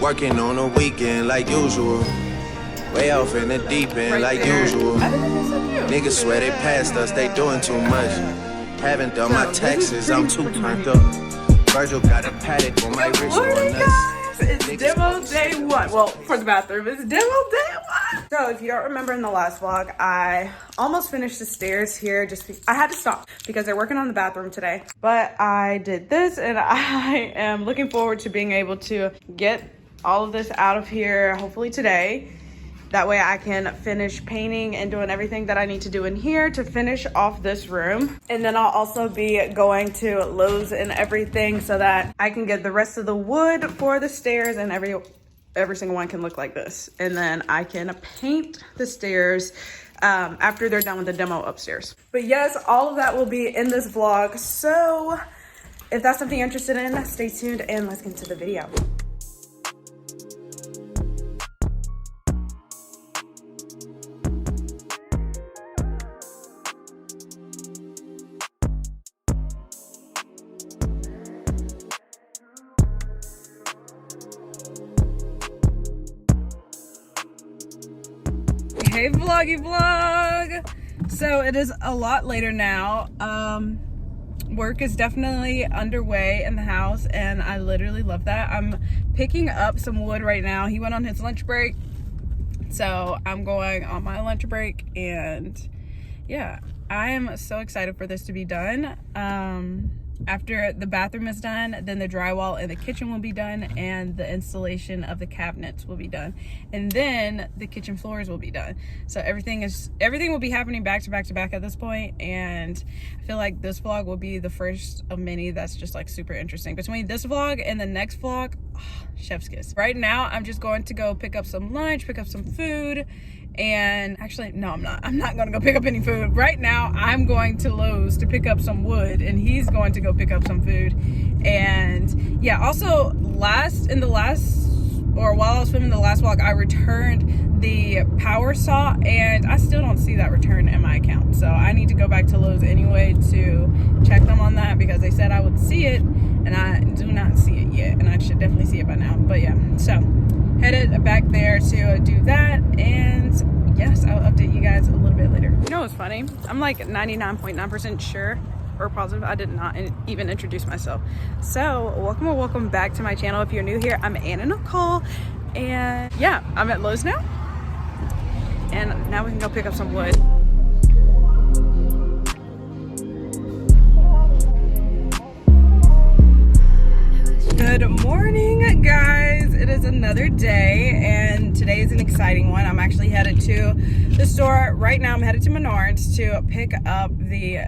Working on a weekend like usual. Way off in the deep end like usual. Niggas swear they passed us, they doing too much. Haven't done my taxes, I'm too turned up. Virgil got a paddock on my wrist on guys, it's demo day one. Well, for the bathroom, it's demo day one. So if you don't remember in the last vlog, I almost finished the stairs here. I had to stop because they're working on the bathroom today. But I did this and I am looking forward to being able to get all of this out of here, hopefully today. That way I can finish painting and doing everything that I need to do in here to finish off this room. And then I'll also be going to Lowe's and everything so that I can get the rest of the wood for the stairs and every single one can look like this. And then I can paint the stairs after they're done with the demo upstairs. But yes, all of that will be in this vlog. So if that's something you're interested in, stay tuned and let's get into the video. Hey vloggy vlog. So it is a lot later now. Work is definitely underway in the house and I literally love that. I'm picking up some wood right now. He went on his lunch break, so I'm going on my lunch break, and yeah, I am so excited for this to be done. After the bathroom is done, then the drywall in the kitchen will be done and the installation of the cabinets will be done, and then the kitchen floors will be done. So everything will be happening back to back to back at this point, and I feel like this vlog will be the first of many that's just like super interesting. Between this vlog and the next vlog, chef's kiss. Right now I'm just going to go pick up some lunch, pick up some food. And actually, no, I'm not gonna go pick up any food. Right now, I'm going to Lowe's to pick up some wood and he's going to go pick up some food. And yeah, also while I was filming the last vlog, I returned the power saw and I still don't see that return in my account. So I need to go back to Lowe's anyway to check them on that because they said I would see it and I do not see it yet. And I should definitely see it by now, but yeah, so headed back there to do that, and yes, I'll update you guys a little bit later. You know what's funny? I'm like 99.9% sure or positive I did not even introduce myself. So welcome back to my channel. If you're new here, I'm Nicole, and yeah, I'm at Lowe's now, and now we can go pick up some wood. Good morning, guys. It is another day and today is an exciting one. I'm actually headed to the store right now. I'm headed to Menards to pick up the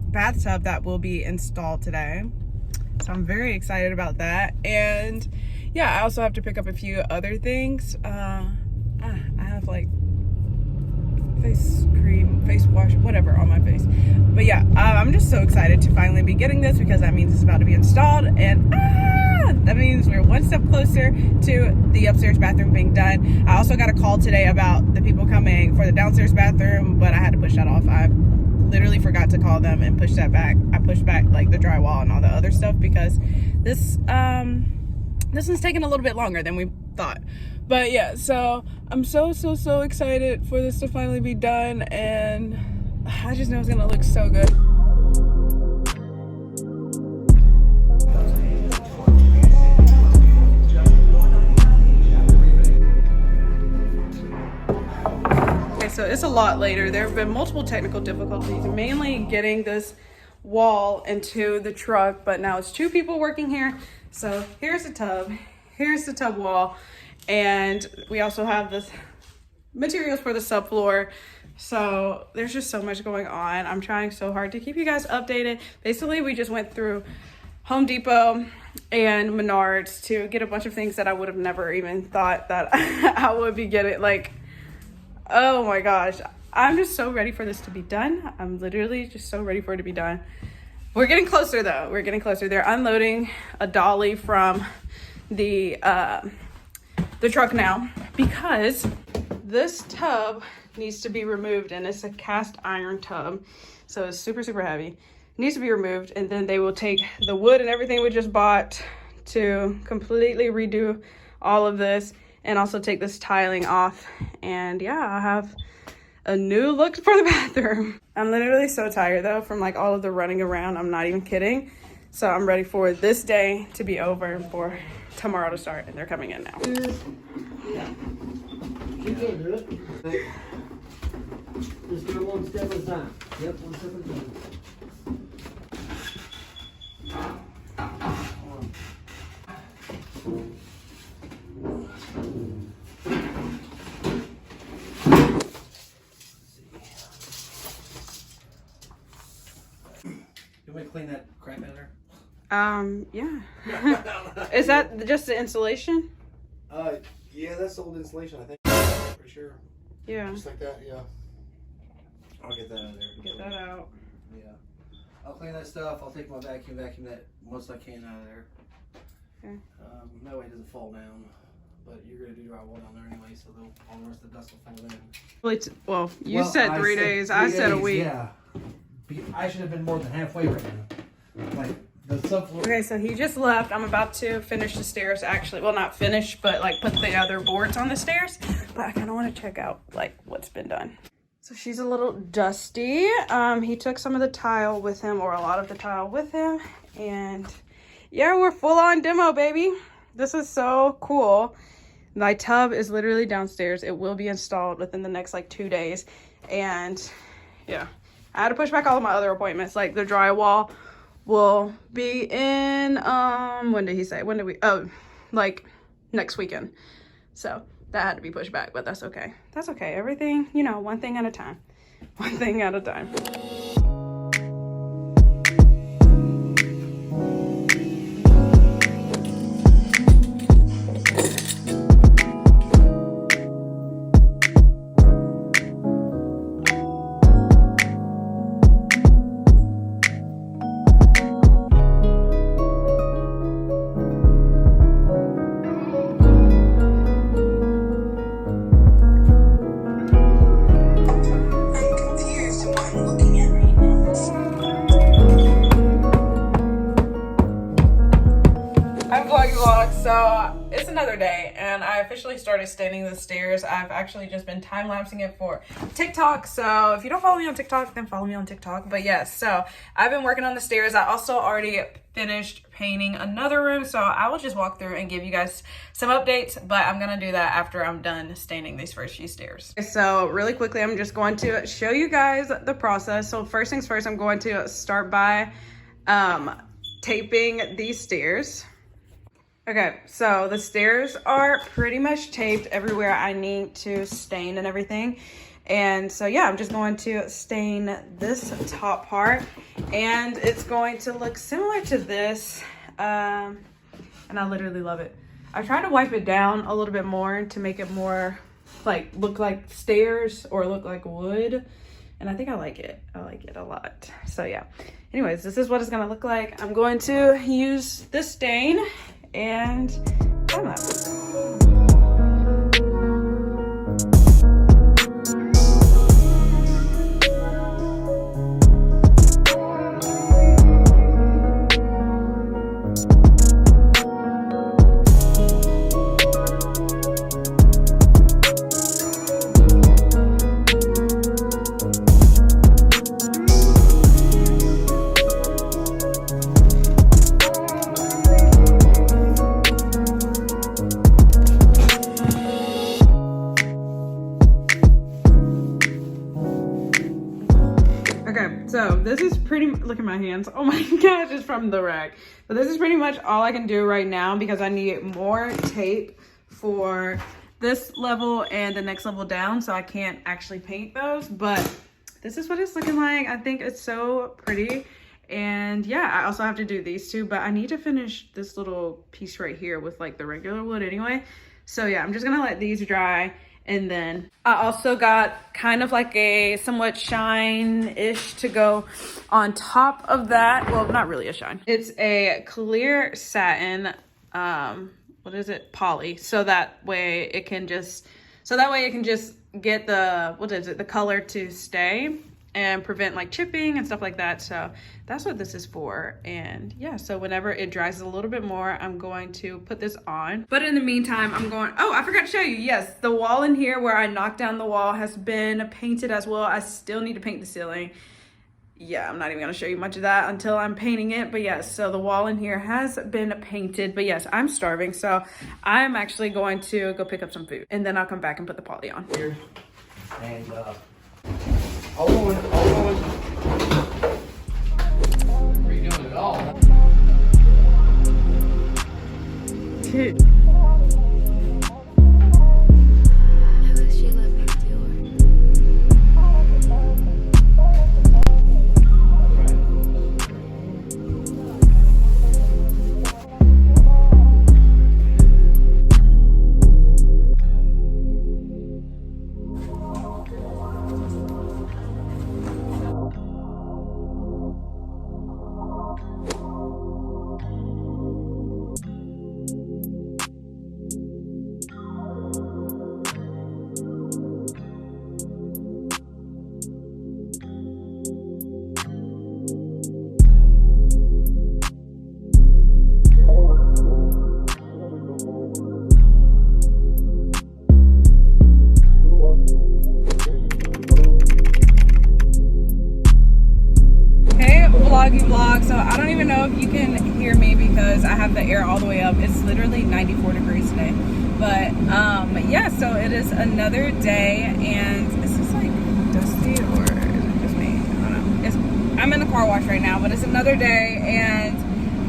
bathtub that will be installed today. So I'm very excited about that. And yeah, I also have to pick up a few other things. I have like face cream, face wash, whatever on my face. But yeah, I'm just so excited to finally be getting this because that means it's about to be installed, and that means we're one step closer to the upstairs bathroom being done. I also got a call today about the people coming for the downstairs bathroom, but I had to push that off. I literally forgot to call them and push that back. I pushed back like the drywall and all the other stuff because this one's taking a little bit longer than we thought. But yeah, so I'm so excited for this to finally be done, and I just know it's gonna look so good. Okay, so it's a lot later. There have been multiple technical difficulties, mainly getting this wall into the truck, but now it's two people working here. So here's the tub wall, and we also have this materials for the subfloor. So there's just so much going on. I'm trying so hard to keep you guys updated. Basically, we just went through Home Depot and Menards to get a bunch of things that I would have never even thought that I would be getting. Like, oh my gosh, I'm just so ready for this to be done. I'm literally just so ready for it to be done. We're getting closer though. We're getting closer. They're unloading a dolly from the truck now because this tub needs to be removed, and it's a cast iron tub, so it's super heavy. It needs to be removed, and then they will take the wood and everything we just bought to completely redo all of this and also take this tiling off. And yeah, I'll have a new look for the bathroom. I'm literally so tired though from like all of the running around. I'm not even kidding. So I'm ready for this day to be over and for tomorrow to start, and they're coming in now. You can do it. Just do it one step at a time. Yep, one step at a time. You want me to clean that crap out of there? Yeah. Is that just the insulation? Yeah, that's old insulation, I think. Pretty sure. Yeah. Just like that, yeah. I'll get that out of there. Get that out. Yeah. I'll clean that stuff. I'll take my vacuum that most I can out of there. Okay. That way it doesn't fall down. But you're going to do drywall down there anyway, so all the rest of the dust will fall in. Well, you said 3 days. I said a week. Yeah. I should have been more than halfway right now. Like, the subfloor. Okay, so he just left. I'm about to finish the stairs, actually. Well, not finish, but like put the other boards on the stairs. But I kind of want to check out like what's been done. So she's a little dusty. He took some of the tile with him, or a lot of the tile with him. And yeah, we're full on demo, baby. This is so cool. My tub is literally downstairs. It will be installed within the next like 2 days. And yeah, I had to push back all of my other appointments. Like the drywall will be in, when did he say? When did we, oh, like next weekend. So that had to be pushed back, but that's okay. That's okay. Everything, you know, one thing at a time. One thing at a time. So it's another day and I officially started standing the stairs. I've actually just been time-lapsing it for TikTok. So if you don't follow me on TikTok, then follow me on TikTok. But yes, so I've been working on the stairs. I also already finished painting another room. So I will just walk through and give you guys some updates, but I'm going to do that after I'm done staining these first few stairs. So really quickly, I'm just going to show you guys the process. So first things first, I'm going to start by taping these stairs. Okay, so the stairs are pretty much taped everywhere I need to stain and everything. And so yeah, I'm just going to stain this top part and it's going to look similar to this. And I literally love it. I tried to wipe it down a little bit more to make it more like look like stairs or look like wood. And I think I like it. I like it a lot. So yeah, anyways, this is what it's gonna look like. I'm going to use this stain and time lapse. So this is pretty, look at my hands. Oh my gosh, it's from the rack. But this is pretty much all I can do right now because I need more tape for this level and the next level down. So I can't actually paint those, but this is what it's looking like. I think it's so pretty. And yeah, I also have to do these two, but I need to finish this little piece right here with like the regular wood anyway. So yeah, I'm just gonna let these dry. And then I also got kind of like a somewhat shine-ish to go on top of that. Well, not really a shine. It's a clear satin, what is it? Poly. So that way it can just get the, what is it? The color to stay. and prevent like chipping and stuff like that. So that's what this is for. And yeah, so whenever it dries a little bit more, I'm going to put this on. But in the meantime, I'm going, oh, I forgot to show you. Yes, the wall in here where I knocked down the wall has been painted as well. I still need to paint the ceiling. Yeah, I'm not even gonna show you much of that until I'm painting it. But yes, so the wall in here has been painted. But yes, I'm starving, so I'm actually going to go pick up some food, and then I'll come back and put the poly on. Here. And hold on. Redoing it all. I wish you let me do it. Vloggy vlog. So I don't even know if you can hear me because I have the air all the way up. It's literally 94 degrees today. But yeah, so it is another day, and is this like dusty or is it just me? I don't know. I'm in the car wash right now, but it's another day, and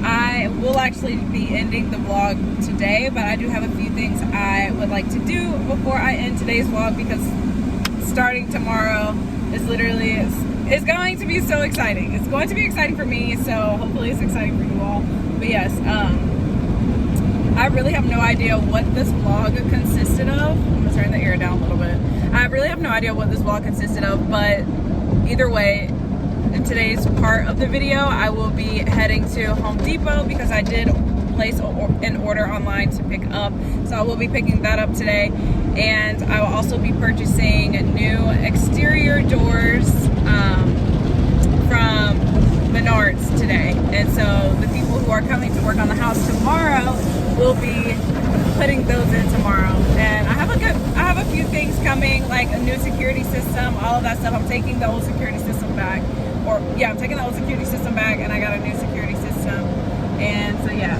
I will actually be ending the vlog today, but I do have a few things I would like to do before I end today's vlog, because starting tomorrow is literally it's going to be so exciting. It's going to be exciting for me, so hopefully it's exciting for you all. But yes, I really have no idea what this vlog consisted of. I'm gonna turn the air down a little bit. I really have no idea what this vlog consisted of, but either way, in today's part of the video, I will be heading to Home Depot because I did place an order online to pick up. So I will be picking that up today. And I will also be purchasing new exterior doors from Menards today. And so the people who are coming to work on the house tomorrow will be putting those in tomorrow. And I have a few things coming, like a new security system, all of that stuff. I'm taking the old security system back. I'm taking the old security system back, and I got a new security system. And so yeah,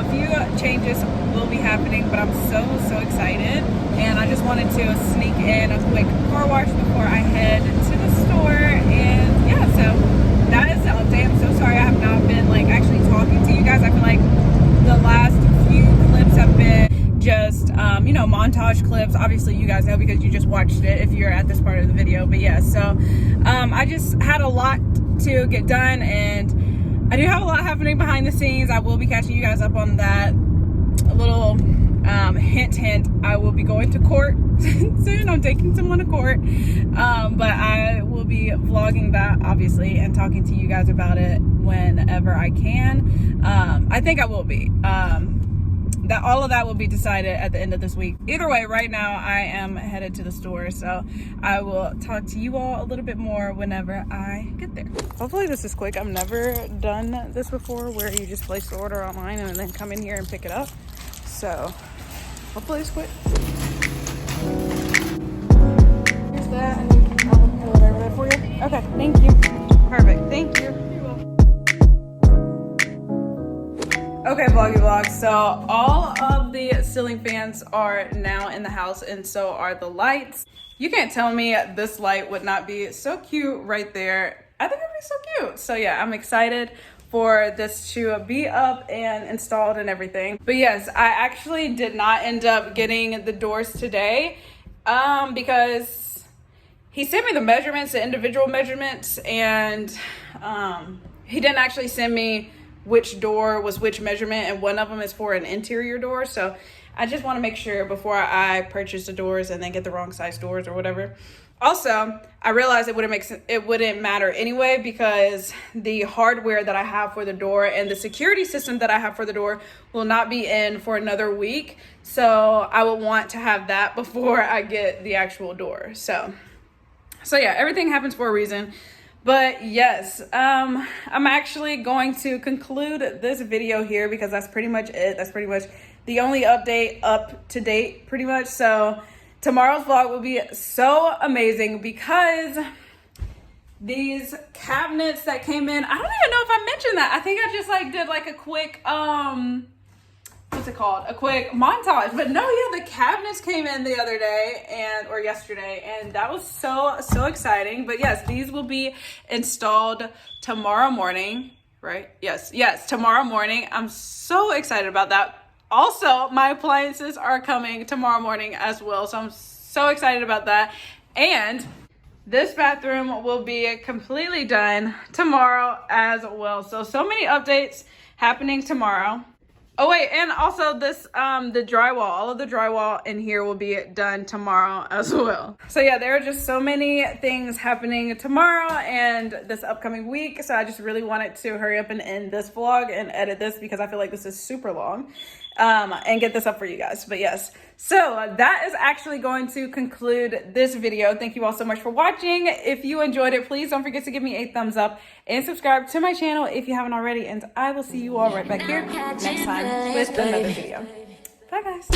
a few changes will be happening, but I'm so excited. And I just wanted to sneak in a quick car wash before I head to the store. And yeah, so that is the update. I'm so sorry I have not been like actually talking to you guys. I feel like the last few clips have been just you know, montage clips. Obviously you guys know because you just watched it if you're at this part of the video. But yeah, so I just had a lot to get done, and I do have a lot happening behind the scenes. I will be catching you guys up on that. A little hint, I will be going to court soon. I'm taking someone to court, but I will be vlogging that obviously and talking to you guys about it whenever I can. I think I will be. That all of that will be decided at the end of this week. Either way, right now I am headed to the store, so I will talk to you all a little bit more whenever I get there. Hopefully this is quick. I've never done this before, where you just place the order online and then come in here and pick it up. So hopefully it's quick. Here's that, and I'll put it over there for you. Okay, thank you. Perfect, thank you. Okay, vloggy vlog. So all of the ceiling fans are now in the house, and so are the lights. You can't tell me this light would not be so cute right there. I think it'd be so cute. So yeah, I'm excited for this to be up and installed and everything. But yes, I actually did not end up getting the doors today because he sent me the measurements, the individual measurements, and he didn't actually send me which door was which measurement, and one of them is for an interior door. So I just want to make sure before I purchase the doors and then get the wrong size doors or whatever. Also, I realized it wouldn't matter anyway, because the hardware that I have for the door and the security system that I have for the door will not be in for another week. So I would want to have that before I get the actual door. So So yeah, everything happens for a reason. But yes, I'm actually going to conclude this video here because that's pretty much it. That's pretty much the only update up to date, pretty much. So tomorrow's vlog will be so amazing because these cabinets that came in, I don't even know if I mentioned that. I think I just like did like a quick, what's it called? A quick montage. But no, yeah, the cabinets came in the other day or yesterday, and that was so exciting. But yes, these will be installed tomorrow morning, right? Yes, tomorrow morning. I'm so excited about that. Also, my appliances are coming tomorrow morning as well, so I'm so excited about that. And this bathroom will be completely done tomorrow as well. So many updates happening tomorrow. Oh wait, and also this, the drywall, all of the drywall in here will be done tomorrow as well. So yeah, there are just so many things happening tomorrow and this upcoming week. So I just really wanted to hurry up and end this vlog and edit this because I feel like this is super long, and get this up for you guys. But yes, so that is actually going to conclude this video. Thank you all so much for watching. If you enjoyed it, please don't forget to give me a thumbs up and subscribe to my channel if you haven't already. And I will see you all right back here next time with another video. Bye guys.